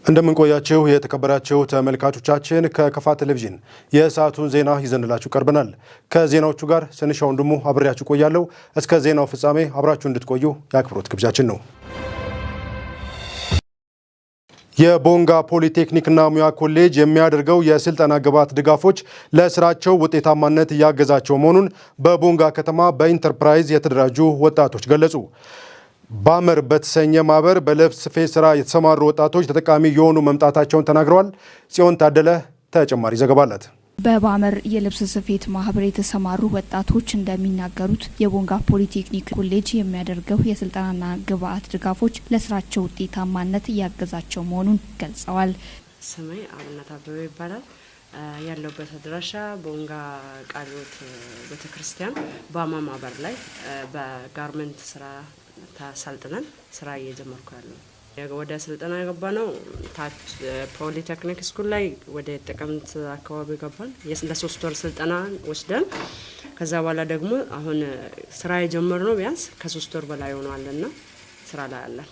እንደምን ቆያችሁ የተከበራችሁ ተመልካቾቻችን ከከፋ ቴሌቪዥን የሰዓቱን ዜና ይዘንላችሁ ቀርበናል። ከዜናዎቹ ጋር ስንሻው ወንድሙ አብሬያችሁ ቆያለሁ። እስከ ዜናው ፍጻሜ አብራችሁ እንድትቆዩ የአክብሮት ግብዣችን ነው። የቦንጋ ፖሊቴክኒክና ሙያ ኮሌጅ የሚያደርገው የስልጠና ግብዓት ድጋፎች ለስራቸው ውጤታማነት እያገዛቸው መሆኑን በቦንጋ ከተማ በኢንተርፕራይዝ የተደራጁ ወጣቶች ገለጹ። ባመር በተሰኘ ማህበር በልብስ ስፌት ስራ የተሰማሩ ወጣቶች ተጠቃሚ የሆኑ መምጣታቸውን ተናግረዋል። ጽዮን ታደለ ተጨማሪ ዘገባ አላት። በባመር የልብስ ስፌት ማህበር የተሰማሩ ወጣቶች እንደሚናገሩት የቦንጋ ፖሊቴክኒክ ኮሌጅ የሚያደርገው የስልጠናና ግብዓት ድጋፎች ለስራቸው ውጤታማነት እያገዛቸው መሆኑን ገልጸዋል። ስሜ አብነት አበበ ይባላል። ያለውበት አድራሻ ቦንጋ ቃልዮት ቤተክርስቲያን ባማ ማህበር ላይ በጋርመንት ስራ ተሰልጥነን ስራ እየጀመርኩ ያለው ወደ ስልጠና የገባ ነው። ታች ፖሊቴክኒክ ስኩል ላይ ወደ ጥቅምት አካባቢ ገባን። ለ3 ወር ስልጠና ወስደን ከዛ በኋላ ደግሞ አሁን ስራ የጀመርነው ቢያንስ ከ3 ወር በላይ ሆኗልና ስራ ላይ አለን።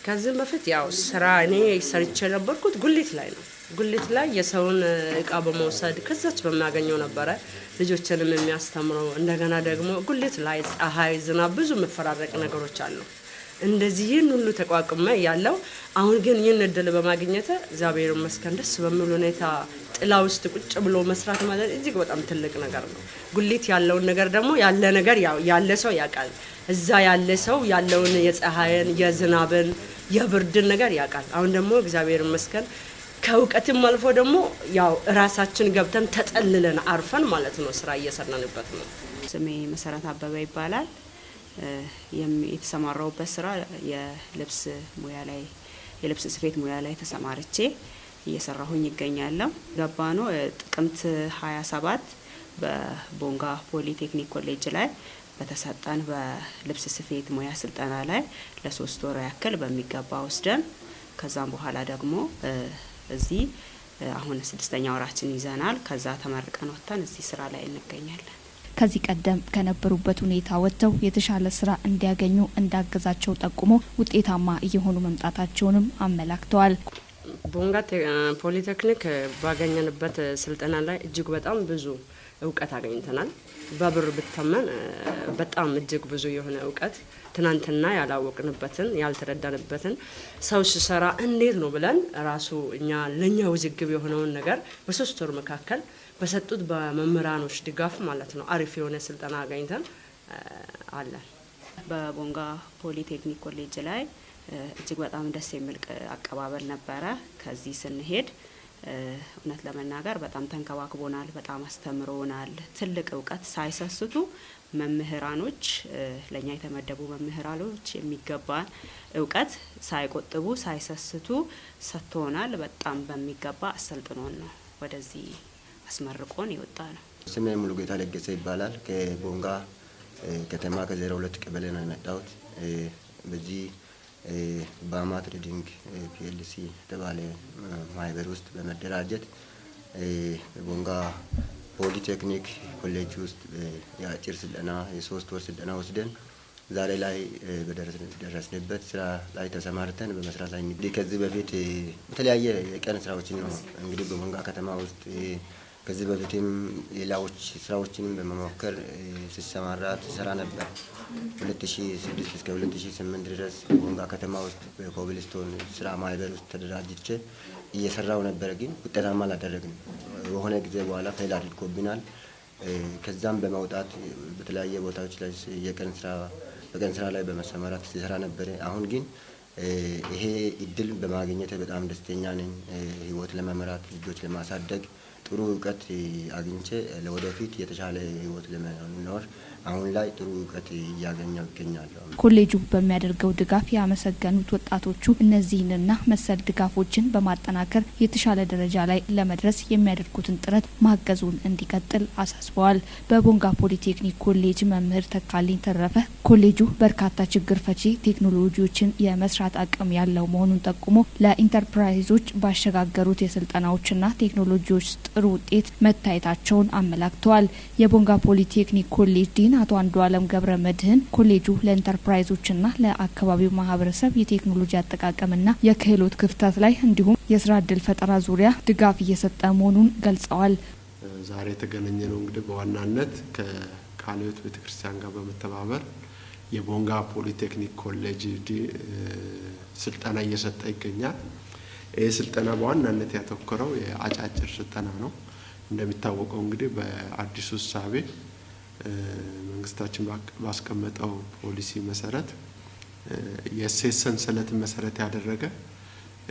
ከዚህም በፊት ያው ስራ እኔ ሰርቼ የነበርኩት ጉሊት ላይ ነው። ጉሊት ላይ የሰውን እቃ በመውሰድ ከዛች በማገኘው ነበረ ልጆችንም የሚያስተምረው። እንደገና ደግሞ ጉሊት ላይ ፀሐይ፣ ዝናብ ብዙ መፈራረቅ ነገሮች አሉ። እንደዚህ ይህን ሁሉ ተቋቁመ ያለው አሁን ግን ይህን እድል በማግኘት እግዚአብሔር ይመስገን ደስ በሚል ሁኔታ ጥላ ውስጥ ቁጭ ብሎ መስራት ማለት እጅግ በጣም ትልቅ ነገር ነው። ጉሊት ያለውን ነገር ደግሞ ያለ ነገር ያለ ሰው ያውቃል። እዛ ያለ ሰው ያለውን የፀሐይን፣ የዝናብን፣ የብርድን ነገር ያውቃል። አሁን ደግሞ እግዚአብሔር ይመስገን ከእውቀትም አልፎ ደግሞ ያው ራሳችን ገብተን ተጠልለን አርፈን ማለት ነው ስራ እየሰራንበት ነው። ስሜ መሰረት አበበ ይባላል። የተሰማራውበት ስራ የልብስ ስፌት ሙያ ላይ ተሰማርቼ እየሰራሁኝ ይገኛለሁ። ገባኖ ጥቅምት 27 በቦንጋ ፖሊቴክኒክ ኮሌጅ ላይ በተሰጠን በልብስ ስፌት ሙያ ስልጠና ላይ ለ3 ወር ያክል በሚገባ ወስደን ከዛም በኋላ ደግሞ እዚህ አሁን 6ኛ ወራችን ይዘናል። ከዛ ተመርቀን ወጥተን እዚህ ስራ ላይ እንገኛለን። ከዚህ ቀደም ከነበሩበት ሁኔታ ወጥተው የተሻለ ስራ እንዲያገኙ እንዳገዛቸው ጠቁሞ ውጤታማ እየሆኑ መምጣታቸውንም አመላክተዋል። ቦንጋ ፖሊቴክኒክ ባገኘንበት ስልጠና ላይ እጅግ በጣም ብዙ እውቀት አገኝተናል። በብር ብተመን በጣም እጅግ ብዙ የሆነ እውቀት ትናንትና ያላወቅንበትን ያልተረዳንበትን ሰው ሲሰራ እንዴት ነው ብለን ራሱ ለኛ ውዝግብ የሆነውን ነገር በ3 ወር መካከል በሰጡት በመምህራኖች ድጋፍ ማለት ነው አሪፍ የሆነ ስልጠና አገኝተን አለን። በቦንጋ ፖሊቴክኒክ ኮሌጅ ላይ እጅግ በጣም ደስ የሚል አቀባበል ነበረ። ከዚህ ስንሄድ እውነት ለመናገር በጣም ተንከባክቦናል፣ በጣም አስተምሮናል። ትልቅ እውቀት ሳይሰስቱ መምህራኖች ለኛ የተመደቡ መምህራኖች የሚገባን እውቀት ሳይቆጥቡ ሳይሰስቱ ሰጥቶናል። በጣም በሚገባ አሰልጥኖን ነው ወደዚህ አስመርቆን ይወጣ ነው። ስሜ ሙሉ ጌታ ለገሰ ይባላል። ከቦንጋ ከተማ ከ02 ቀበሌ ነው የመጣሁት። በዚህ ባማ ትሬዲንግ ፒኤልሲ ተባለ ማህበር ውስጥ በመደራጀት ቦንጋ ፖሊቴክኒክ ኮሌጅ ውስጥ የአጭር ስልጠና የ3 ወር ስልጠና ወስደን ዛሬ ላይ በደረስንበት ስራ ላይ ተሰማርተን በመስራት ላይ እንግዲህ ከዚህ በፊት የተለያየ የቀን ስራዎችን ነው እንግዲህ በቦንጋ ከተማ ውስጥ ከዚህ በፊትም ሌላዎች ስራዎችንም በመሞከር ሲሰማራት ሰራ ነበር። 2006 እስከ 2008 ድረስ ቦንጋ ከተማ ውስጥ በኮብልስቶን ስራ ማህበር ውስጥ ተደራጅቼ እየሰራው ነበር። ግን ውጤታማ አላደረግንም። የሆነ ጊዜ በኋላ ፌል አድርጎብናል። ከዛም በመውጣት በተለያየ ቦታዎች ላይ በቀን ስራ ላይ በመሰማራት ሲሰራ ነበር። አሁን ግን ይሄ እድል በማግኘት በጣም ደስተኛ ነኝ። ህይወት ለመምራት ልጆች ለማሳደግ ጥሩ እውቀት አግኝቼ ለወደፊት የተሻለ ህይወት ለመኖር አሁን ላይ ጥሩ እውቀት እያገኘው ይገኛለሁ። ኮሌጁ በሚያደርገው ድጋፍ ያመሰገኑት ወጣቶቹ እነዚህንና መሰል ድጋፎችን በማጠናከር የተሻለ ደረጃ ላይ ለመድረስ የሚያደርጉትን ጥረት ማገዙን እንዲቀጥል አሳስበዋል። በቦንጋ ፖሊቴክኒክ ኮሌጅ መምህር ተካልኝ ተረፈ ኮሌጁ በርካታ ችግር ፈቺ ቴክኖሎጂዎችን የመስራት አቅም ያለው መሆኑን ጠቁሞ ለኢንተርፕራይዞች ባሸጋገሩት የስልጠናዎችና ቴክኖሎጂዎች ጥሩ ውጤት መታየታቸውን አመላክተዋል። የቦንጋ ፖሊቴክኒክ ኮሌጅ ዲን አቶ አንዱዓለም ገብረ መድህን ኮሌጁ ለኢንተርፕራይዞችና ለአካባቢው ማህበረሰብ የቴክኖሎጂ አጠቃቀምና የክህሎት ክፍተት ላይ እንዲሁም የስራ ዕድል ፈጠራ ዙሪያ ድጋፍ እየሰጠ መሆኑን ገልጸዋል። ዛሬ የተገናኘ ነው እንግዲህ በዋናነት ከቃለ ሕይወት ቤተክርስቲያን ጋር በመተባበር የቦንጋ ፖሊቴክኒክ ኮሌጅ ስልጠና እየሰጠ ይገኛል። ይህ ስልጠና በዋናነት ያተኮረው የአጫጭር ስልጠና ነው። እንደሚታወቀው እንግዲህ በአዲሱ እሳቤ መንግስታችን ባስቀመጠው ፖሊሲ መሰረት የእሴት ሰንሰለትን መሰረት ያደረገ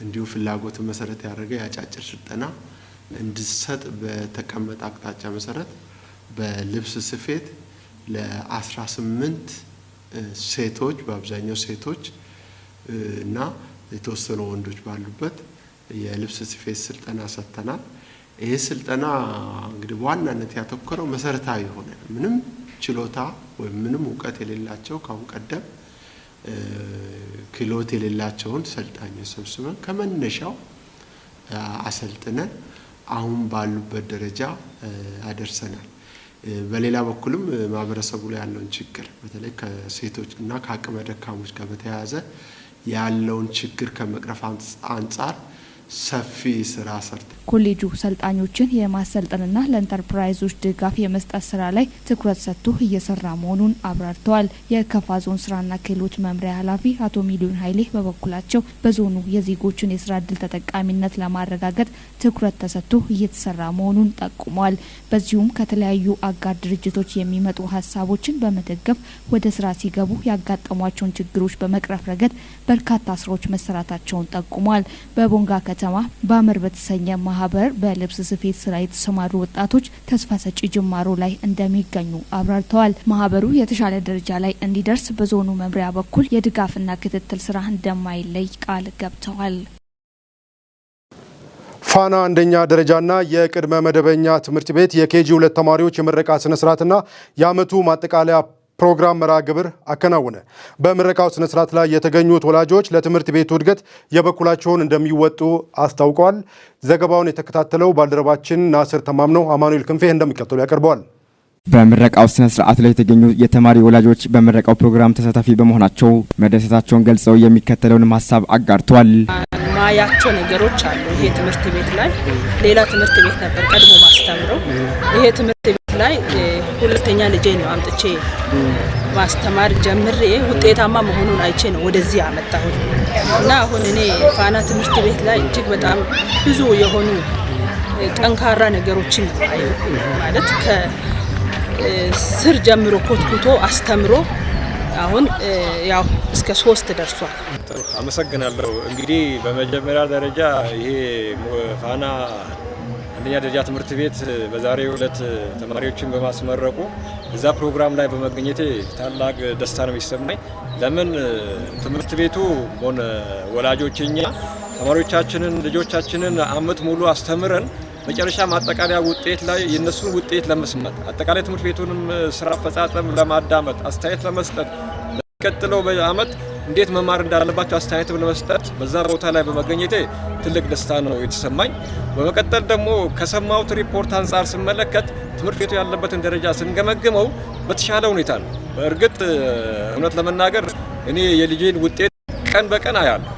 እንዲሁ ፍላጎትን መሰረት ያደረገ የአጫጭር ስልጠና እንዲሰጥ በተቀመጠ አቅጣጫ መሰረት በልብስ ስፌት ለ18 ሴቶች በአብዛኛው ሴቶች እና የተወሰኑ ወንዶች ባሉበት የልብስ ስፌት ስልጠና ሰጥተናል። ይሄ ስልጠና እንግዲህ በዋናነት ያተኮረው መሰረታዊ ሆነ ምንም ችሎታ ወይም ምንም እውቀት የሌላቸው ካሁን ቀደም ክህሎት የሌላቸውን ሰልጣኞች ሰብስበን ከመነሻው አሰልጥነን አሁን ባሉበት ደረጃ አደርሰናል። በሌላ በኩልም ማህበረሰቡ ላይ ያለውን ችግር በተለይ ከሴቶች እና ከአቅመ ደካሞች ጋር በተያያዘ ያለውን ችግር ከመቅረፍ አንጻር ሰፊ ስራ ሰርተ ኮሌጁ ሰልጣኞችን የማሰልጠንና ለኢንተርፕራይዞች ድጋፍ የመስጠት ስራ ላይ ትኩረት ሰጥቶ እየሰራ መሆኑን አብራርተዋል። የከፋ ዞን ስራና ክህሎት መምሪያ ኃላፊ አቶ ሚሊዮን ኃይሌ በበኩላቸው በዞኑ የዜጎችን የስራ ዕድል ተጠቃሚነት ለማረጋገጥ ትኩረት ተሰጥቶ እየተሰራ መሆኑን ጠቁመዋል። በዚሁም ከተለያዩ አጋር ድርጅቶች የሚመጡ ሀሳቦችን በመደገፍ ወደ ስራ ሲገቡ ያጋጠሟቸውን ችግሮች በመቅረፍ ረገድ በርካታ ስራዎች መሰራታቸውን ጠቁመዋል። በቦንጋ ከተማ ባመር በተሰኘ ማህበር በልብስ ስፌት ስራ የተሰማሩ ወጣቶች ተስፋ ሰጪ ጅማሮ ላይ እንደሚገኙ አብራርተዋል። ማህበሩ የተሻለ ደረጃ ላይ እንዲደርስ በዞኑ መምሪያ በኩል የድጋፍና ክትትል ስራ እንደማይለይ ቃል ገብተዋል። ፋና አንደኛ ደረጃና የቅድመ መደበኛ ትምህርት ቤት የኬጂ 2 ተማሪዎች የምረቃ ስነ ስርዓትና የአመቱ ማጠቃለያ ፕሮግራም መርሃ ግብር አከናወነ። በምረቃው ስነ ስርዓት ላይ የተገኙት ወላጆች ለትምህርት ቤቱ እድገት የበኩላቸውን እንደሚወጡ አስታውቀዋል። ዘገባውን የተከታተለው ባልደረባችን ናስር ተማምነው አማኑኤል ክንፌ እንደሚከተሉ ያቀርበዋል። በምረቃው ስነ ስርዓት ላይ የተገኙ የተማሪ ወላጆች በምረቃው ፕሮግራም ተሳታፊ በመሆናቸው መደሰታቸውን ገልጸው የሚከተለውን ሀሳብ አጋርተዋል። ማያቸው ነገሮች አሉ። ይሄ ትምህርት ቤት ላይ ሌላ ትምህርት ቤት ነበር ቀድሞ ማስተምረው። ይሄ ትምህርት ቤት ላይ ሁለተኛ ልጄ ነው አምጥቼ ማስተማር ጀምሬ ውጤታማ መሆኑን አይቼ ነው ወደዚህ አመጣሁት እና አሁን እኔ ፋና ትምህርት ቤት ላይ እጅግ በጣም ብዙ የሆኑ ጠንካራ ነገሮችን ማለት ከስር ጀምሮ ኮትኩቶ አስተምሮ አሁን ያው እስከ 3 ደርሷል። አመሰግናለሁ። እንግዲህ በመጀመሪያ ደረጃ ይሄ ፋና አንደኛ ደረጃ ትምህርት ቤት በዛሬው ዕለት ተማሪዎችን በማስመረቁ እዛ ፕሮግራም ላይ በመገኘቴ ታላቅ ደስታ ነው የሚሰማኝ። ለምን ትምህርት ቤቱ ሆነ ወላጆችኛ ተማሪዎቻችንን ልጆቻችንን አመት ሙሉ አስተምረን መጨረሻ ማጠቃለያ ውጤት ላይ የነሱን ውጤት ለመስማት አጠቃላይ ትምህርት ቤቱንም ስራ አፈጻጸም ለማዳመጥ አስተያየት ለመስጠት ለቀጥለው በአመት እንዴት መማር እንዳለባቸው አስተያየት ለመስጠት በዛ ቦታ ላይ በመገኘቴ ትልቅ ደስታ ነው የተሰማኝ። በመቀጠል ደግሞ ከሰማሁት ሪፖርት አንጻር ስመለከት ትምህርት ቤቱ ያለበትን ደረጃ ስንገመግመው በተሻለ ሁኔታ ነው። በእርግጥ እውነት ለመናገር እኔ የልጄን ውጤት ቀን በቀን አያለሁ።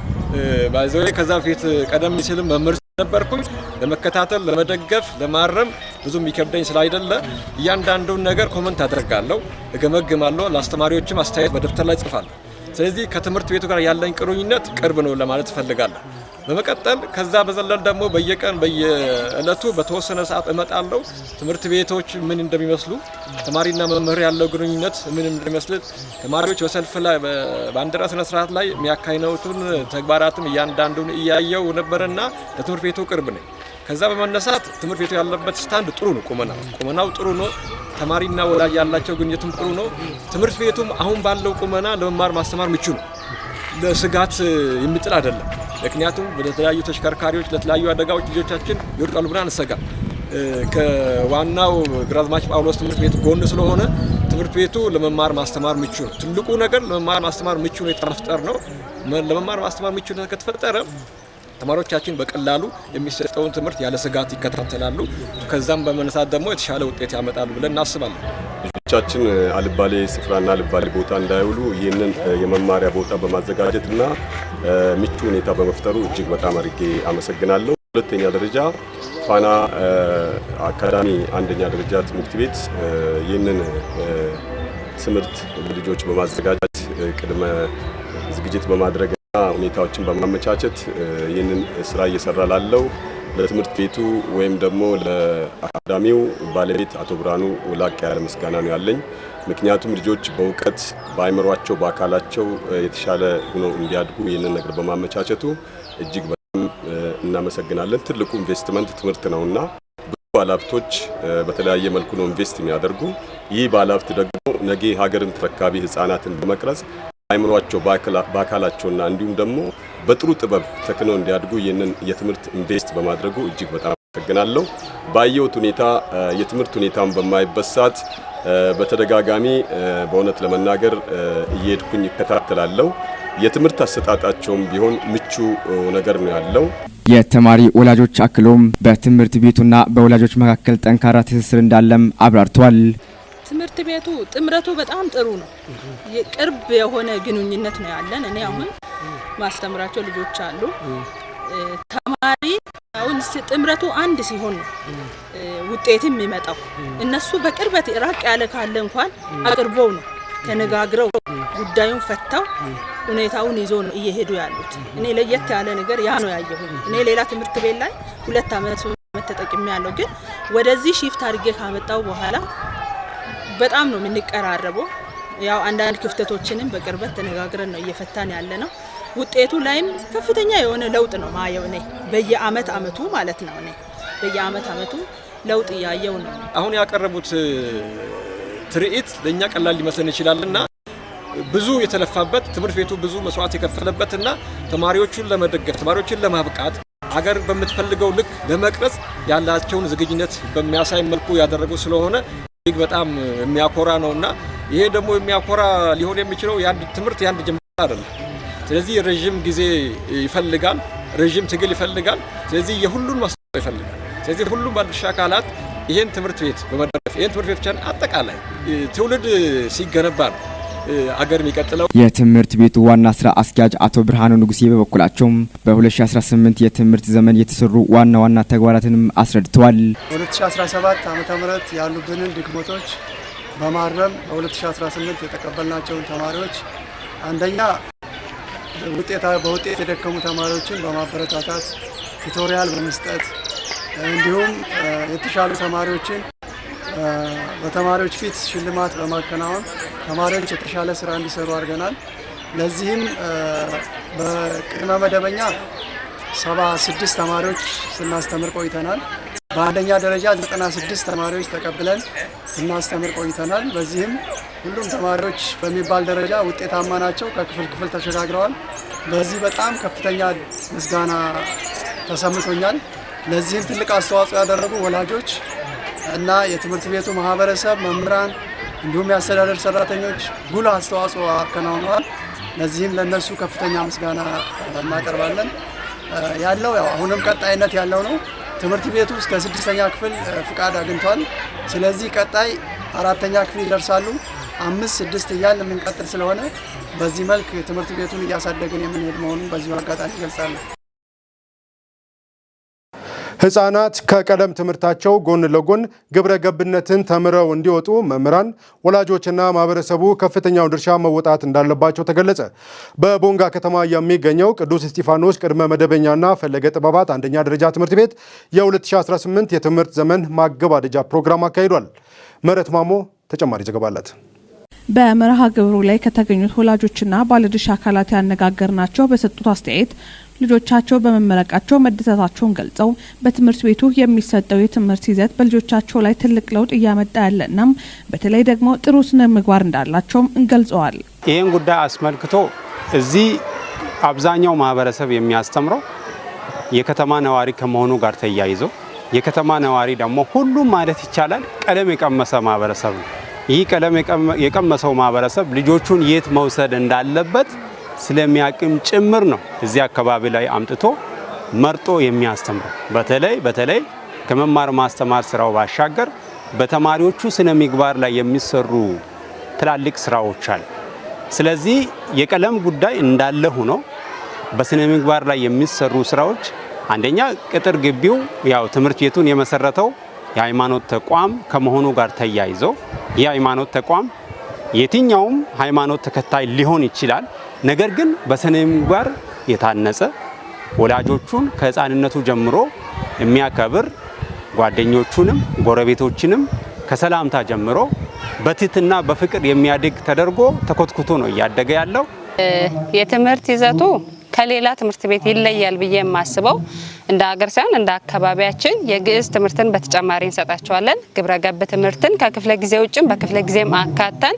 ባይዘው ከዛ በፊት ቀደም ሲል መምህር ነበርኩኝ። ለመከታተል ለመደገፍ ለማረም ብዙም ይከብደኝ ስላይደለ እያንዳንዱን ነገር ኮሜንት አደርጋለሁ፣ እገመግማለሁ፣ ለአስተማሪዎችም አስተያየት በደብተር ላይ ጽፋለሁ። ስለዚህ ከትምህርት ቤቱ ጋር ያለኝ ቁርኝነት ቅርብ ነው ለማለት እፈልጋለሁ። በመቀጠል ከዛ በዘለል ደግሞ በየቀን በየእለቱ በተወሰነ ሰዓት እመጣለሁ። ትምህርት ቤቶች ምን እንደሚመስሉ ተማሪና መምህር ያለው ግንኙነት ምን እንደሚመስል ተማሪዎች በሰልፍ ላይ በባንዲራ ስነ ስርዓት ላይ የሚያካሂዱትን ተግባራትም እያንዳንዱን እያየው ነበርና ለትምህርት ቤቱ ቅርብ ነኝ። ከዛ በመነሳት ትምህርት ቤቱ ያለበት ስታንድ ጥሩ ነው። ቁመናው ጥሩ ነው። ተማሪና ወላጅ ያላቸው ግንኙነትም ጥሩ ነው። ትምህርት ቤቱም አሁን ባለው ቁመና ለመማር ማስተማር ምቹ ነው። ለስጋት የሚጥል አይደለም። ምክንያቱም ለተለያዩ ተሽከርካሪዎች ለተለያዩ አደጋዎች ልጆቻችን ይወድቃሉ ብለን አንሰጋም። ከዋናው ግራዝማች ጳውሎስ ትምህርት ቤት ጎን ስለሆነ ትምህርት ቤቱ ለመማር ማስተማር ምቹ ነው። ትልቁ ነገር ለመማር ማስተማር ምቹ ሁኔታ መፍጠር ነው። ለመማር ማስተማር ምቹ ሁኔታ ከተፈጠረ ተማሪዎቻችን በቀላሉ የሚሰጠውን ትምህርት ያለ ስጋት ይከታተላሉ። ከዛም በመነሳት ደግሞ የተሻለ ውጤት ያመጣሉ ብለን እናስባለን። ልጆቻችን አልባሌ ስፍራና አልባሌ ቦታ እንዳይውሉ ይህንን የመማሪያ ቦታ በማዘጋጀትና ምቹ ሁኔታ በመፍጠሩ እጅግ በጣም አድርጌ አመሰግናለሁ። ሁለተኛ ደረጃ ፋና አካዳሚ አንደኛ ደረጃ ትምህርት ቤት ይህንን ትምህርት ልጆች በማዘጋጀት ቅድመ ዝግጅት በማድረግና ሁኔታዎችን በማመቻቸት ይህንን ስራ እየሰራ ላለው ለትምህርት ቤቱ ወይም ደግሞ ለአካዳሚው ባለቤት አቶ ብርሃኑ ላቅ ያለ ምስጋና ነው ያለኝ። ምክንያቱም ልጆች በእውቀት በአይምሯቸው በአካላቸው የተሻለ ሆነው እንዲያድጉ ይህንን ነገር በማመቻቸቱ እጅግ በጣም እናመሰግናለን። ትልቁ ኢንቨስትመንት ትምህርት ነውና ብዙ ባለሀብቶች በተለያየ መልኩ ነው ኢንቨስት የሚያደርጉ። ይህ ባለሀብት ደግሞ ነገ ሀገርን ተረካቢ ህፃናትን በመቅረጽ አይምሯቸው በአካላቸውና እንዲሁም ደግሞ በጥሩ ጥበብ ተክነው እንዲያድጉ ይህንን የትምህርት ኢንቨስት በማድረጉ እጅግ በጣም አመሰግናለሁ። ባየሁት ሁኔታ የትምህርት ሁኔታን በማይበት ሰዓት በተደጋጋሚ በእውነት ለመናገር እየሄድኩኝ እከታተላለሁ። የትምህርት አሰጣጣቸውም ቢሆን ምቹ ነገር ነው ያለው። የተማሪ ወላጆች አክሎም በትምህርት ቤቱና በወላጆች መካከል ጠንካራ ትስስር እንዳለም አብራርተዋል። ትምህርት ቤቱ ጥምረቱ በጣም ጥሩ ነው። ቅርብ የሆነ ግንኙነት ነው ያለን። እኔ አሁን ማስተምራቸው ልጆች አሉ። ተማሪ አሁን ጥምረቱ አንድ ሲሆን ነው ውጤትም የሚመጣው። እነሱ በቅርበት ራቅ ያለ ካለ እንኳን አቅርበው ነው ተነጋግረው ጉዳዩን ፈታው ሁኔታውን ይዞ ነው እየሄዱ ያሉት። እኔ ለየት ያለ ነገር ያ ነው ያየሁኝ። እኔ ሌላ ትምህርት ቤት ላይ 2 ዓመት ተጠቅሜ ያለው ግን ወደዚህ ሺፍት አድርጌ ካመጣው በኋላ በጣም ነው የምንቀራረበው። ያው አንዳንድ ክፍተቶችንም በቅርበት ተነጋግረን ነው እየፈታን ያለ ነው። ውጤቱ ላይም ከፍተኛ የሆነ ለውጥ ነው ማየው ነኝ። በየአመቱ ማለት ነው። እኔ በየአመቱ ለውጥ ያየው ነው። አሁን ያቀረቡት ትርኢት ለኛ ቀላል ሊመስለን ይችላልና ብዙ የተለፋበት ትምህርት ቤቱ ብዙ መስዋዕት የከፈለበትና ተማሪዎቹን ለመደገፍ ተማሪዎችን ለማብቃት አገር በምትፈልገው ልክ ለመቅረጽ ያላቸውን ዝግጁነት በሚያሳይ መልኩ ያደረጉ ስለሆነ እጅግ በጣም የሚያኮራ ነውና ይሄ ደግሞ የሚያኮራ ሊሆን የሚችለው ያንድ ትምህርት ያንድ ጀምር አይደለም። ስለዚህ ረጅም ጊዜ ይፈልጋል፣ ረጅም ትግል ይፈልጋል። ስለዚህ የሁሉን ማስተዋወቅ ይፈልጋል። ስለዚህ ሁሉም ባለድርሻ አካላት ይሄን ትምህርት ቤት በመደገፍ ይሄን ትምህርት ቤት ብቻ አጠቃላይ ትውልድ ሲገነባ ነው አገር የሚቀጥለው። የትምህርት ቤቱ ዋና ስራ አስኪያጅ አቶ ብርሃኑ ንጉሴ በበኩላቸው በ2018 የትምህርት ዘመን የተሰሩ ዋና ተግባራትንም አስረድተዋል። በ2017 ዓመተ ምህረት ያሉብንን ድክመቶች በማረም በ2018 የተቀበልናቸውን ተማሪዎች አንደኛ በውጤት የደከሙ ተማሪዎችን በማበረታታት ቱቶሪያል በመስጠት እንዲሁም የተሻሉ ተማሪዎችን በተማሪዎች ፊት ሽልማት በማከናወን ተማሪዎች የተሻለ ስራ እንዲሰሩ አድርገናል። ለዚህም በቅድመ መደበኛ 76 ተማሪዎች ስናስተምር ቆይተናል። በአንደኛ ደረጃ 96 ተማሪዎች ተቀብለን ስናስተምር ቆይተናል። በዚህም ሁሉም ተማሪዎች በሚባል ደረጃ ውጤታማ ናቸው። ከክፍል ተሸጋግረዋል። በዚህ በጣም ከፍተኛ ምስጋና ተሰምቶኛል። ለዚህም ትልቅ አስተዋጽኦ ያደረጉ ወላጆች እና የትምህርት ቤቱ ማህበረሰብ፣ መምህራን እንዲሁም የአስተዳደር ሰራተኞች ጉልህ አስተዋጽኦ አከናውነዋል። ለዚህም ለነሱ ከፍተኛ ምስጋና እናቀርባለን። ያለው አሁንም ቀጣይነት ያለው ነው። ትምህርት ቤቱ እስከ 6ኛ ክፍል ፍቃድ አግኝቷል። ስለዚህ ቀጣይ 4ኛ ክፍል ይደርሳሉ። 5፣ 6 እያልን የምንቀጥል ስለሆነ በዚህ መልክ ትምህርት ቤቱን እያሳደግን የምንሄድ መሆኑን በዚሁ አጋጣሚ ገልጻለሁ። ህጻናት ከቀለም ትምህርታቸው ጎን ለጎን ግብረ ገብነትን ተምረው እንዲወጡ መምህራን፣ ወላጆችና ማህበረሰቡ ከፍተኛውን ድርሻ መወጣት እንዳለባቸው ተገለጸ። በቦንጋ ከተማ የሚገኘው ቅዱስ እስጢፋኖስ ቅድመ መደበኛና ፈለገ ጥበባት አንደኛ ደረጃ ትምህርት ቤት የ2018 የትምህርት ዘመን ማገባደጃ ፕሮግራም አካሂዷል። ምህረት ማሞ ተጨማሪ ዘገባ አላት። በመርሃ ግብሩ ላይ ከተገኙት ወላጆችና ባለድርሻ አካላት ያነጋገርናቸው በሰጡት አስተያየት ልጆቻቸው በመመረቃቸው መደሰታቸውን ገልጸው በትምህርት ቤቱ የሚሰጠው የትምህርት ይዘት በልጆቻቸው ላይ ትልቅ ለውጥ እያመጣ ያለናም በተለይ ደግሞ ጥሩ ስነ ምግባር እንዳላቸውም ገልጸዋል። ይህን ጉዳይ አስመልክቶ እዚህ አብዛኛው ማህበረሰብ የሚያስተምረው የከተማ ነዋሪ ከመሆኑ ጋር ተያይዞ የከተማ ነዋሪ ደግሞ ሁሉም ማለት ይቻላል ቀለም የቀመሰ ማህበረሰብ ነው። ይህ ቀለም የቀመሰው ማህበረሰብ ልጆቹን የት መውሰድ እንዳለበት ስለሚያቅም ጭምር ነው እዚህ አካባቢ ላይ አምጥቶ መርጦ የሚያስተምረው። በተለይ ከመማር ማስተማር ስራው ባሻገር በተማሪዎቹ ስነ ምግባር ላይ የሚሰሩ ትላልቅ ስራዎች አሉ። ስለዚህ የቀለም ጉዳይ እንዳለ ሆኖ በስነ ምግባር ላይ የሚሰሩ ስራዎች አንደኛ ቅጥር ግቢው ያው ትምህርት ቤቱን የመሰረተው የሃይማኖት ተቋም ከመሆኑ ጋር ተያይዞ የሃይማኖት ተቋም የትኛውም ሃይማኖት ተከታይ ሊሆን ይችላል። ነገር ግን በስነ ምግባር የታነጸ ወላጆቹን ከህፃንነቱ ጀምሮ የሚያከብር ጓደኞቹንም ጎረቤቶችንም ከሰላምታ ጀምሮ በትህትና በፍቅር የሚያድግ ተደርጎ ተኮትኩቶ ነው እያደገ ያለው። የትምህርት ይዘቱ ከሌላ ትምህርት ቤት ይለያል ብዬ የማስበው እንደ ሀገር ሳይሆን እንደ አካባቢያችን የግዕዝ ትምህርትን በተጨማሪ እንሰጣቸዋለን። ግብረ ገብ ትምህርትን ከክፍለ ጊዜ ውጭም በክፍለ ጊዜም አካተን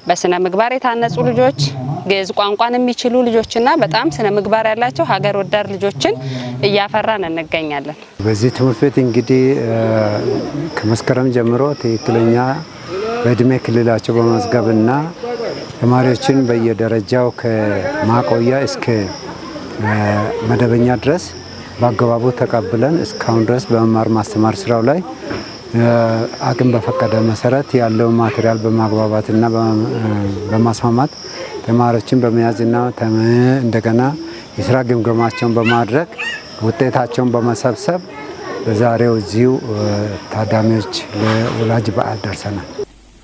በስነ ምግባር የታነጹ ልጆች ግዕዝ ቋንቋን የሚችሉ ልጆችና በጣም ስነ ምግባር ያላቸው ሀገር ወዳድ ልጆችን እያፈራን እንገኛለን። በዚህ ትምህርት ቤት እንግዲህ ከመስከረም ጀምሮ ትክክለኛ በእድሜ ክልላቸው በመዝገብና ተማሪዎችን በየደረጃው ከማቆያ እስከ መደበኛ ድረስ በአግባቡ ተቀብለን እስካሁን ድረስ በመማር ማስተማር ስራው ላይ አቅም በፈቀደ መሰረት ያለው ማቴሪያል በማግባባትና በማስማማት ተማሪዎችን በመያዝና እንደገና የስራ ግምገማቸውን በማድረግ ውጤታቸውን በመሰብሰብ በዛሬው እዚሁ ታዳሚዎች ለወላጅ በዓል ደርሰናል።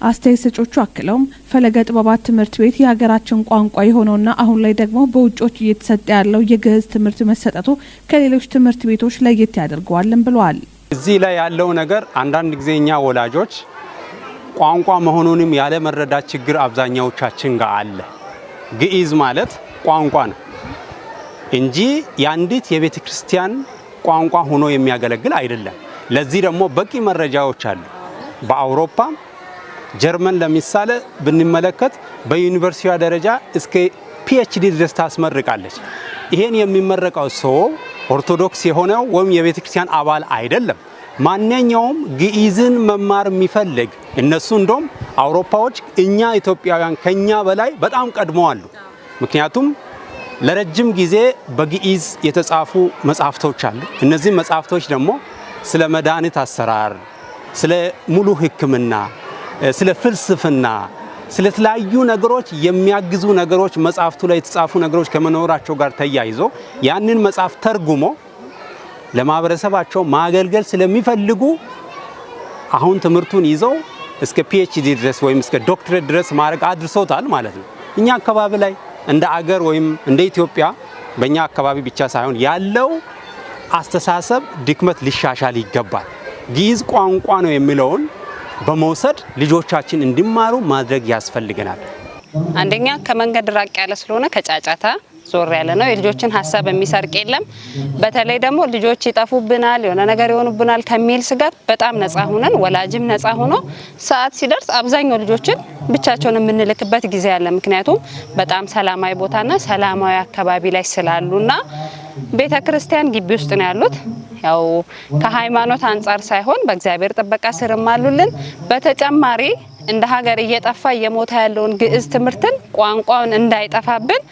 አስተያየት ሰጪዎቹ አክለውም ፈለገ ጥበባት ትምህርት ቤት የሀገራችን ቋንቋ የሆነውና አሁን ላይ ደግሞ በውጮች እየተሰጠ ያለው የግዕዝ ትምህርት መሰጠቱ ከሌሎች ትምህርት ቤቶች ለየት ያደርገዋልን ብለዋል። እዚህ ላይ ያለው ነገር አንዳንድ ጊዜ እኛ ወላጆች ቋንቋ መሆኑንም ያለ መረዳት ችግር አብዛኛዎቻችን ጋር አለ። ግዕዝ ማለት ቋንቋ ነው እንጂ የአንዲት የቤተ ክርስቲያን ቋንቋ ሆኖ የሚያገለግል አይደለም። ለዚህ ደግሞ በቂ መረጃዎች አሉ። በአውሮፓ ጀርመን ለምሳሌ ብንመለከት በዩኒቨርሲቲ ደረጃ እስከ ፒኤችዲ ድረስ ታስመርቃለች። ይሄን የሚመረቀው ሰው ኦርቶዶክስ የሆነው ወይም የቤተ ክርስቲያን አባል አይደለም። ማንኛውም ግዕዝን መማር የሚፈልግ እነሱ እንደውም አውሮፓዎች እኛ ኢትዮጵያውያን ከኛ በላይ በጣም ቀድመዋል። ምክንያቱም ለረጅም ጊዜ በግዕዝ የተጻፉ መጻሕፍቶች አሉ። እነዚህ መጻሕፍቶች ደግሞ ስለ መድኃኒት አሰራር፣ ስለ ሙሉ ሕክምና፣ ስለ ፍልስፍና፣ ስለ ተለያዩ ነገሮች የሚያግዙ ነገሮች መጻሕፍቱ ላይ የተጻፉ ነገሮች ከመኖራቸው ጋር ተያይዞ ያንን መጽሐፍ ተርጉሞ ለማህበረሰባቸው ማገልገል ስለሚፈልጉ አሁን ትምህርቱን ይዘው እስከ ፒኤችዲ ድረስ ወይም እስከ ዶክትሬት ድረስ ማድረግ አድርሰውታል ማለት ነው። እኛ አካባቢ ላይ እንደ አገር ወይም እንደ ኢትዮጵያ በእኛ አካባቢ ብቻ ሳይሆን ያለው አስተሳሰብ ድክመት ሊሻሻል ይገባል። ግዕዝ ቋንቋ ነው የሚለውን በመውሰድ ልጆቻችን እንዲማሩ ማድረግ ያስፈልገናል። አንደኛ ከመንገድ ራቅ ያለ ስለሆነ ከጫጫታ ዞር ያለ ነው። የልጆችን ሀሳብ የሚሰርቅ የለም። በተለይ ደግሞ ልጆች ይጠፉብናል፣ የሆነ ነገር ይሆኑብናል ከሚል ስጋት በጣም ነፃ ሆነን ወላጅም ነፃ ሆኖ ሰዓት ሲደርስ አብዛኛው ልጆችን ብቻቸውን የምንልክበት ጊዜ አለ። ምክንያቱም በጣም ሰላማዊ ቦታና ሰላማዊ አካባቢ ላይ ስላሉና ቤተ ክርስቲያን ግቢ ውስጥ ነው ያሉት። ያው ከሃይማኖት አንጻር ሳይሆን በእግዚአብሔር ጥበቃ ስርም አሉልን። በተጨማሪ እንደ ሀገር እየጠፋ እየሞተ ያለውን ግዕዝ ትምህርትን ቋንቋውን እንዳይጠፋብን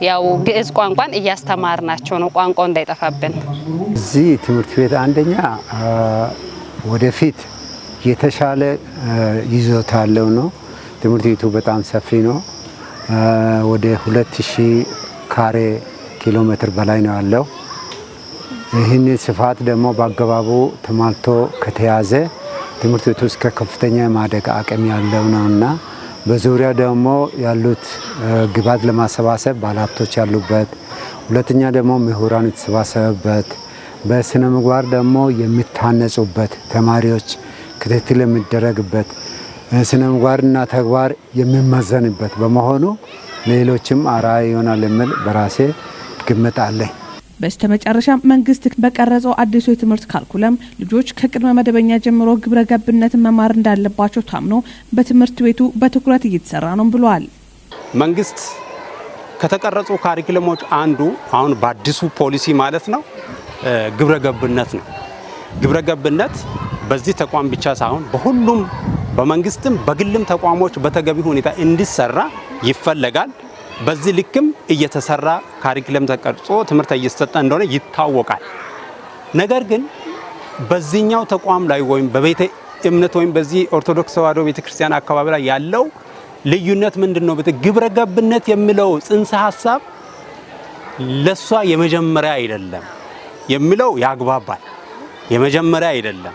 ያው ግዕዝ ቋንቋን እያስተማርናቸው ነው፣ ቋንቋው እንዳይጠፋብን። እዚህ ትምህርት ቤት አንደኛ ወደፊት የተሻለ ይዞታ ያለው ነው። ትምህርት ቤቱ በጣም ሰፊ ነው። ወደ 2000 ካሬ ኪሎ ሜትር በላይ ነው ያለው። ይህን ስፋት ደግሞ በአገባቡ ተሟልቶ ከተያዘ ትምህርት ቤቱ እስከ ከፍተኛ የማደግ አቅም ያለው ነውና በዙሪያ ደግሞ ያሉት ግብዓት ለማሰባሰብ ባለሀብቶች ያሉበት፣ ሁለተኛ ደግሞ ምሁራን የተሰባሰበበት፣ በስነ ምግባር ደግሞ የሚታነጹበት፣ ተማሪዎች ክትትል የሚደረግበት፣ ስነ ምግባርና ተግባር የሚመዘንበት በመሆኑ ሌሎችም አርአያ ይሆናል የሚል በራሴ ግምት አለኝ። በስተመጨረሻ መንግስት በቀረጸው አዲሱ የትምህርት ካሪኩለም ልጆች ከቅድመ መደበኛ ጀምሮ ግብረ ገብነትን መማር እንዳለባቸው ታምኖ በትምህርት ቤቱ በትኩረት እየተሰራ ነው ብለዋል። መንግስት ከተቀረጹ ካሪኩለሞች አንዱ አሁን በአዲሱ ፖሊሲ ማለት ነው ግብረ ገብነት ነው። ግብረ ገብነት በዚህ ተቋም ብቻ ሳይሆን በሁሉም በመንግስትም በግልም ተቋሞች በተገቢ ሁኔታ እንዲሰራ ይፈለጋል። በዚህ ልክም እየተሰራ ካሪኩለም ተቀርጾ ትምህርት እየተሰጠ እንደሆነ ይታወቃል። ነገር ግን በዚህኛው ተቋም ላይ ወይም በቤተ እምነት ወይም በዚህ ኦርቶዶክስ ተዋሕዶ ቤተክርስቲያን አካባቢ ላይ ያለው ልዩነት ምንድነው? ግብረ ገብነት የሚለው ጽንሰ ሐሳብ ለሷ የመጀመሪያ አይደለም የሚለው ያግባባል። የመጀመሪያ አይደለም።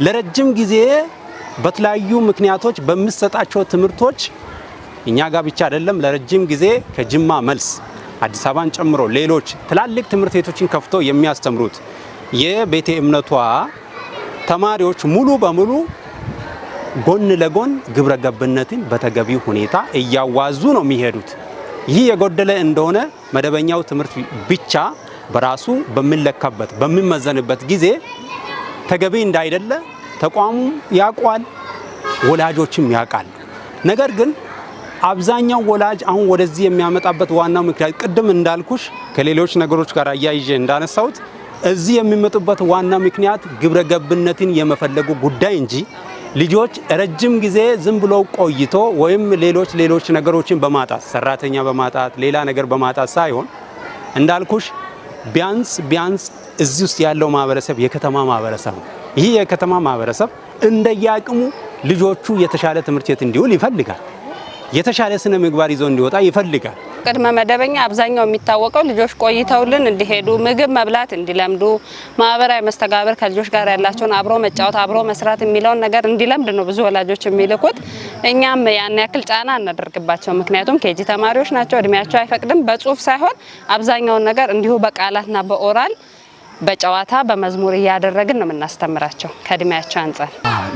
ለረጅም ጊዜ በተለያዩ ምክንያቶች በሚሰጣቸው ትምህርቶች እኛ ጋር ብቻ አይደለም፣ ለረጅም ጊዜ ከጅማ መልስ አዲስ አበባን ጨምሮ ሌሎች ትላልቅ ትምህርት ቤቶችን ከፍቶ የሚያስተምሩት የቤተ እምነቷ ተማሪዎች ሙሉ በሙሉ ጎን ለጎን ግብረ ገብነትን በተገቢው ሁኔታ እያዋዙ ነው የሚሄዱት። ይህ የጎደለ እንደሆነ መደበኛው ትምህርት ብቻ በራሱ በሚለካበት በሚመዘንበት ጊዜ ተገቢ እንዳይደለ ተቋሙ ያውቃል፣ ወላጆችም ያውቃሉ። ነገር ግን አብዛኛው ወላጅ አሁን ወደዚህ የሚያመጣበት ዋናው ምክንያት ቅድም እንዳልኩሽ ከሌሎች ነገሮች ጋር አያይዤ እንዳነሳሁት እዚህ የሚመጡበት ዋናው ምክንያት ግብረ ገብነትን የመፈለጉ ጉዳይ እንጂ ልጆች ረጅም ጊዜ ዝም ብለው ቆይቶ ወይም ሌሎች ነገሮችን በማጣት ሰራተኛ በማጣት ሌላ ነገር በማጣት ሳይሆን እንዳልኩሽ ቢያንስ እዚህ ውስጥ ያለው ማህበረሰብ የከተማ ማህበረሰብ ነው። ይህ የከተማ ማህበረሰብ እንደያቅሙ ልጆቹ የተሻለ ትምህርት ቤት እንዲውል ይፈልጋል። የተሻለ ስነ ምግባር ይዞ እንዲወጣ ይፈልጋል። ቅድመ መደበኛ አብዛኛው የሚታወቀው ልጆች ቆይተውልን እንዲሄዱ ምግብ መብላት እንዲለምዱ ማህበራዊ መስተጋብር ከልጆች ጋር ያላቸውን አብሮ መጫወት አብሮ መስራት የሚለውን ነገር እንዲለምድ ነው ብዙ ወላጆች የሚልኩት። እኛም ያን ያክል ጫና እናደርግባቸው፣ ምክንያቱም ኬጂ ተማሪዎች ናቸው፣ እድሜያቸው አይፈቅድም። በጽሁፍ ሳይሆን አብዛኛውን ነገር እንዲሁ በቃላትና በኦራል በጨዋታ በመዝሙር እያደረግን ነው የምናስተምራቸው ከእድሜያቸው አንጻር።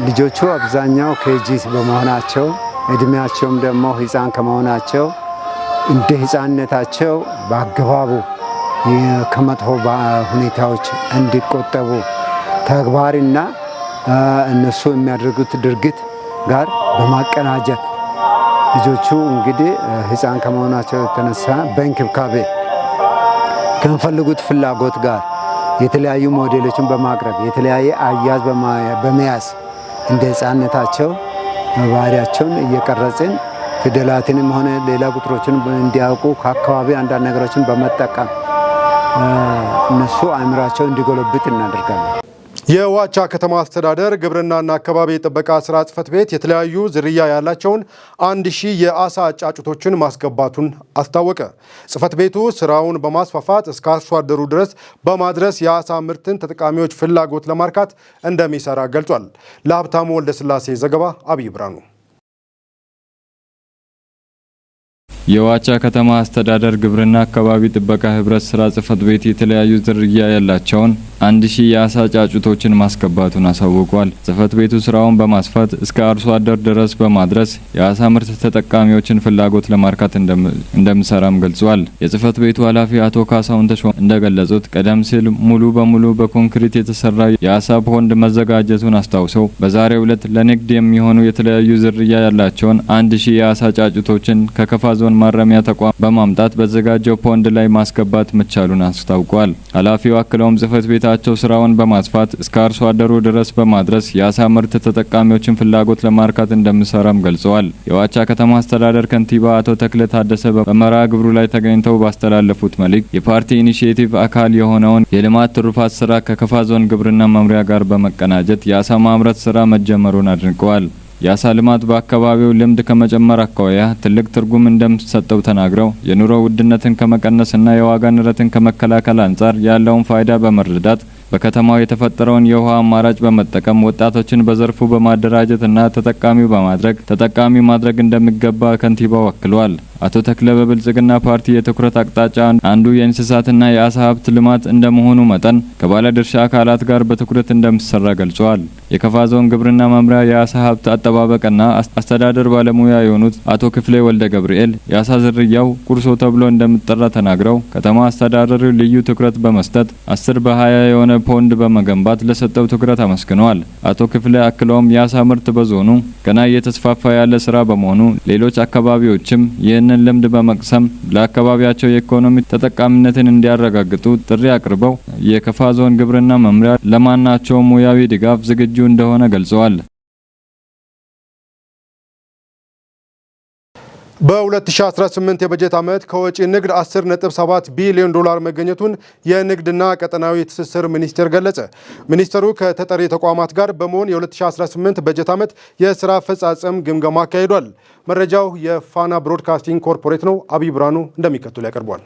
ልጆቹ አብዛኛው ኬጂ በመሆናቸው እድሜያቸውም ደግሞ ህፃን ከመሆናቸው እንደ ህፃንነታቸው በአግባቡ ከመጥፎ ሁኔታዎች እንዲቆጠቡ ተግባርና እነሱ የሚያደርጉት ድርጊት ጋር በማቀናጀት ልጆቹ እንግዲህ ህፃን ከመሆናቸው የተነሳ በእንክብካቤ ከሚፈልጉት ፍላጎት ጋር የተለያዩ ሞዴሎችን በማቅረብ የተለያየ አያያዝ በመያዝ እንደ ህፃንነታቸው ባህሪያቸውን እየቀረጽን ፊደላትንም ሆነ ሌላ ቁጥሮችን እንዲያውቁ ከአካባቢ አንዳንድ ነገሮችን በመጠቀም እነሱ አእምሯቸው እንዲጎለብት እናደርጋለን። የዋቻ ከተማ አስተዳደር ግብርናና አካባቢ ጥበቃ ስራ ጽሕፈት ቤት የተለያዩ ዝርያ ያላቸውን 1000 የአሳ ጫጩቶችን ማስገባቱን አስታወቀ። ጽሕፈት ቤቱ ስራውን በማስፋፋት እስከ አርሶ አደሩ ድረስ በማድረስ የአሳ ምርትን ተጠቃሚዎች ፍላጎት ለማርካት እንደሚሰራ ገልጿል። ለሀብታሙ ወልደስላሴ ዘገባ አብይ ብርሃኑ። የዋቻ ከተማ አስተዳደር ግብርና አካባቢ ጥበቃ ህብረት ስራ ጽሕፈት ቤት የተለያዩ ዝርያ ያላቸውን 1000 የአሳ ጫጩቶችን ማስገባቱን አሳውቋል። ጽሕፈት ቤቱ ስራውን በማስፋት እስከ አርሶ አደር ድረስ በማድረስ የአሳ ምርት ተጠቃሚዎችን ፍላጎት ለማርካት እንደሚሰራም ገልጿል። የጽሕፈት ቤቱ ኃላፊ አቶ ካሳሁን ተሾመ እንደገለጹት ቀደም ሲል ሙሉ በሙሉ በኮንክሪት የተሰራ የአሳ ፖንድ መዘጋጀቱን አስታውሰው በዛሬው ዕለት ለንግድ የሚሆኑ የተለያዩ ዝርያ ያላቸውን 1000 የአሳ ጫጩቶችን ከከፋ ዞን ማረሚያ ተቋም በማምጣት በተዘጋጀው ፖንድ ላይ ማስገባት መቻሉን አስታውቋል። ኃላፊው አክለውም ጽሕፈት ቤታቸው ስራውን በማስፋት እስከ አርሶ አደሩ ድረስ በማድረስ የአሳ ምርት ተጠቃሚዎችን ፍላጎት ለማርካት እንደሚሰራም ገልጸዋል። የዋቻ ከተማ አስተዳደር ከንቲባ አቶ ተክለ ታደሰ በመርሃ ግብሩ ላይ ተገኝተው ባስተላለፉት መልእክት የፓርቲ ኢኒሺዬቲቭ አካል የሆነውን የልማት ትሩፋት ስራ ከከፋ ዞን ግብርና መምሪያ ጋር በመቀናጀት የአሳ ማምረት ስራ መጀመሩን አድንቀዋል። የአሳ ልማት በአካባቢው ልምድ ከመጨመር አኳያ ትልቅ ትርጉም እንደሚሰጠው ተናግረው የኑሮ ውድነትን ከመቀነስና የዋጋ ንረትን ከመከላከል አንጻር ያለውን ፋይዳ በመረዳት በከተማው የተፈጠረውን የውሃ አማራጭ በመጠቀም ወጣቶችን በዘርፉ በማደራጀትና ተጠቃሚ ማድረግ እንደሚገባ ከንቲባው አክለዋል። አቶ ተክለ በብልጽግና ፓርቲ የትኩረት አቅጣጫ አንዱ የእንስሳትና የአሳ ሀብት ልማት እንደመሆኑ መጠን ከባለድርሻ አካላት ጋር በትኩረት እንደሚሰራ ገልጸዋል። የከፋ ዞን ግብርና መምሪያ የአሳ ሀብት አጠባበቅና አስተዳደር ባለሙያ የሆኑት አቶ ክፍሌ ወልደ ገብርኤል የአሳ ዝርያው ቁርሶ ተብሎ እንደሚጠራ ተናግረው ከተማ አስተዳደሩ ልዩ ትኩረት በመስጠት 10 በ20 የሆነ ፖንድ በመገንባት ለሰጠው ትኩረት አመስግነዋል። አቶ ክፍሌ አክለውም የአሳ ምርት በዞኑ ገና እየተስፋፋ ያለ ስራ በመሆኑ ሌሎች አካባቢዎችም ይህንን ልምድ በመቅሰም ለአካባቢያቸው የኢኮኖሚ ተጠቃሚነትን እንዲያረጋግጡ ጥሪ አቅርበው የከፋ ዞን ግብርና መምሪያ ለማናቸውም ሙያዊ ድጋፍ ዝግጁ እንደሆነ ገልጸዋል። በ2018 የበጀት ዓመት ከወጪ ንግድ 10.7 ቢሊዮን ዶላር መገኘቱን የንግድና ቀጠናዊ ትስስር ሚኒስቴር ገለጸ። ሚኒስቴሩ ከተጠሪ ተቋማት ጋር በመሆን የ2018 በጀት ዓመት የስራ አፈጻጸም ግምገማ አካሂዷል። መረጃው የፋና ብሮድካስቲንግ ኮርፖሬት ነው። አብይ ብርሃኑ እንደሚከተሉ ያቀርቧል።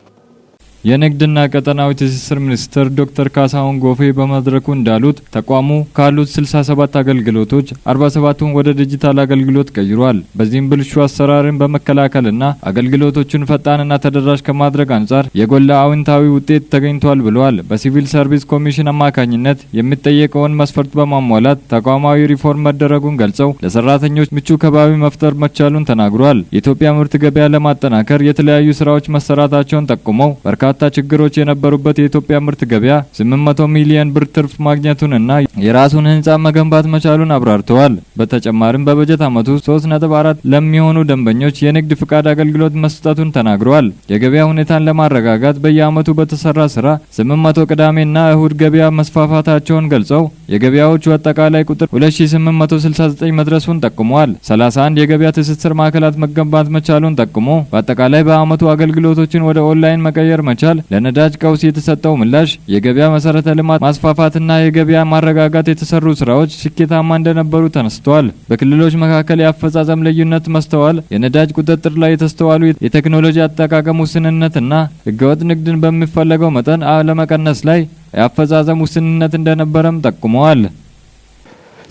የንግድና ቀጠናዊ ትስስር ሚኒስትር ዶክተር ካሳሁን ጎፌ በመድረኩ እንዳሉት ተቋሙ ካሉት 67 አገልግሎቶች 47ቱን ወደ ዲጂታል አገልግሎት ቀይሯል። በዚህም ብልሹ አሰራርን በመከላከልና አገልግሎቶቹን ፈጣንና ተደራሽ ከማድረግ አንጻር የጎላ አዎንታዊ ውጤት ተገኝቷል ብለዋል። በሲቪል ሰርቪስ ኮሚሽን አማካኝነት የሚጠየቀውን መስፈርት በማሟላት ተቋማዊ ሪፎርም መደረጉን ገልጸው ለሰራተኞች ምቹ ከባቢ መፍጠር መቻሉን ተናግሯል። የኢትዮጵያ ምርት ገበያ ለማጠናከር የተለያዩ ስራዎች መሰራታቸውን ጠቁመው በርካታ ችግሮች የነበሩበት የኢትዮጵያ ምርት ገበያ 800 ሚሊዮን ብር ትርፍ ማግኘቱንና የራሱን ህንጻ መገንባት መቻሉን አብራርተዋል። በተጨማሪም በበጀት ዓመቱ 3.4 ለሚሆኑ ደንበኞች የንግድ ፍቃድ አገልግሎት መስጠቱን ተናግረዋል። የገበያ ሁኔታን ለማረጋጋት በየዓመቱ በተሰራ ስራ 800 ቅዳሜና እሁድ ገበያ መስፋፋታቸውን ገልጸው የገበያዎቹ አጠቃላይ ቁጥር 2869 መድረሱን ጠቁመዋል። 31 የገበያ ትስስር ማዕከላት መገንባት መቻሉን ጠቁሞ በአጠቃላይ በዓመቱ አገልግሎቶችን ወደ ኦንላይን መቀየር መቻል ለነዳጅ ቀውስ የተሰጠው ምላሽ፣ የገበያ መሰረተ ልማት ማስፋፋትና የገበያ ማረጋጋት የተሰሩ ስራዎች ስኬታማ እንደነበሩ ተነስተዋል። በክልሎች መካከል የአፈጻጸም ልዩነት መስተዋል፣ የነዳጅ ቁጥጥር ላይ የተስተዋሉ የቴክኖሎጂ አጠቃቀም ውስንነትና ህገወጥ ንግድን በሚፈለገው መጠን ለመቀነስ ላይ የአፈጻጸም ውስንነት እንደነበረም ጠቁመዋል።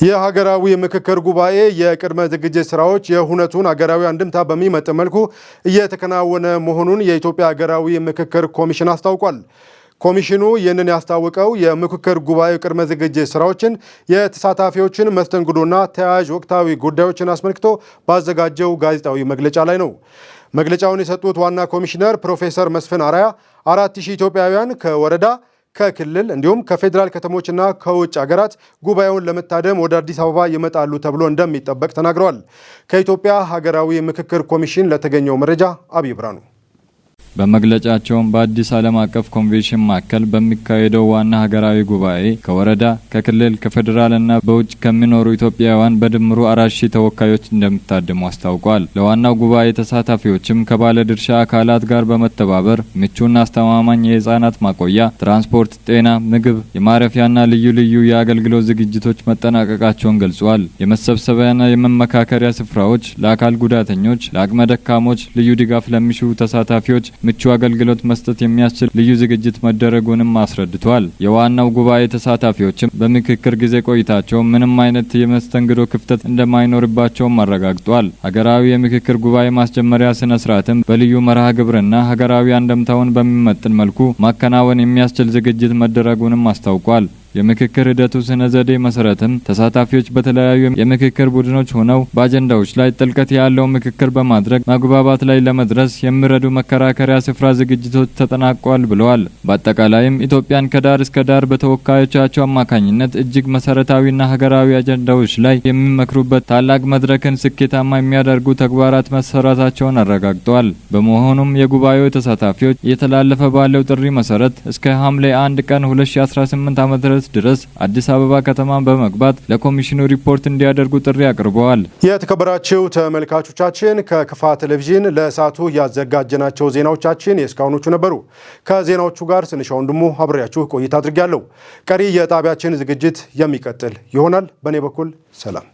የሀገራዊ ምክክር ጉባኤ የቅድመ ዝግጅት ስራዎች የሁነቱን ሀገራዊ አንድምታ በሚመጥን መልኩ እየተከናወነ መሆኑን የኢትዮጵያ ሀገራዊ ምክክር ኮሚሽን አስታውቋል። ኮሚሽኑ ይህንን ያስታወቀው የምክክር ጉባኤው ቅድመ ዝግጅት ስራዎችን፣ የተሳታፊዎችን መስተንግዶና ተያያዥ ወቅታዊ ጉዳዮችን አስመልክቶ ባዘጋጀው ጋዜጣዊ መግለጫ ላይ ነው። መግለጫውን የሰጡት ዋና ኮሚሽነር ፕሮፌሰር መስፍን አራያ 4000 ኢትዮጵያውያን ከወረዳ ከክልል እንዲሁም ከፌዴራል ከተሞችና ከውጭ ሀገራት ጉባኤውን ለመታደም ወደ አዲስ አበባ ይመጣሉ ተብሎ እንደሚጠበቅ ተናግረዋል። ከኢትዮጵያ ሀገራዊ ምክክር ኮሚሽን ለተገኘው መረጃ አብይ ብርሃኑ። በመግለጫቸውም በአዲስ ዓለም አቀፍ ኮንቬንሽን ማዕከል በሚካሄደው ዋና ሀገራዊ ጉባኤ ከወረዳ ከክልል ከፌዴራልና በውጭ ከሚኖሩ ኢትዮጵያውያን በድምሩ 4000 ተወካዮች እንደሚታደሙ አስታውቋል። ለዋናው ጉባኤ ተሳታፊዎችም ከባለ ድርሻ አካላት ጋር በመተባበር ምቹና አስተማማኝ የህፃናት ማቆያ፣ ትራንስፖርት፣ ጤና፣ ምግብ፣ የማረፊያና ልዩ ልዩ የአገልግሎት ዝግጅቶች መጠናቀቃቸውን ገልጿል። የመሰብሰቢያና የመመካከሪያ ስፍራዎች ለአካል ጉዳተኞች፣ ለአቅመ ደካሞች፣ ልዩ ድጋፍ ለሚሹ ተሳታፊዎች ምቹ አገልግሎት መስጠት የሚያስችል ልዩ ዝግጅት መደረጉንም አስረድቷል። የዋናው ጉባኤ ተሳታፊዎችም በምክክር ጊዜ ቆይታቸው ምንም አይነት የመስተንግዶ ክፍተት እንደማይኖርባቸውም አረጋግጧል። ሀገራዊ የምክክር ጉባኤ ማስጀመሪያ ስነ ስርዓትም በልዩ መርሃ ግብርና ሀገራዊ አንደምታውን በሚመጥን መልኩ ማከናወን የሚያስችል ዝግጅት መደረጉንም አስታውቋል። የምክክር ሂደቱ ስነ ዘዴ መሰረትም ተሳታፊዎች በተለያዩ የምክክር ቡድኖች ሆነው በአጀንዳዎች ላይ ጥልቀት ያለው ምክክር በማድረግ መግባባት ላይ ለመድረስ የሚረዱ መከራከሪያ ስፍራ ዝግጅቶች ተጠናቀዋል ብለዋል። በአጠቃላይም ኢትዮጵያን ከዳር እስከ ዳር በተወካዮቻቸው አማካኝነት እጅግ መሰረታዊና ሀገራዊ አጀንዳዎች ላይ የሚመክሩበት ታላቅ መድረክን ስኬታማ የሚያደርጉ ተግባራት መሰራታቸውን አረጋግጠዋል። በመሆኑም የጉባኤው ተሳታፊዎች እየተላለፈ ባለው ጥሪ መሰረት እስከ ሐምሌ 1 ቀን 2018 ዓ.ም ድረስ አዲስ አበባ ከተማን በመግባት ለኮሚሽኑ ሪፖርት እንዲያደርጉ ጥሪ አቅርበዋል። የተከበራችሁ ተመልካቾቻችን ከክፋ ቴሌቪዥን ለሰዓቱ ያዘጋጀናቸው ዜናዎቻችን የእስካሁኖቹ ነበሩ። ከዜናዎቹ ጋር ስንሻው ወንድሙ አብሬያችሁ ቆይታ አድርጌያለሁ። ቀሪ የጣቢያችን ዝግጅት የሚቀጥል ይሆናል። በእኔ በኩል ሰላም።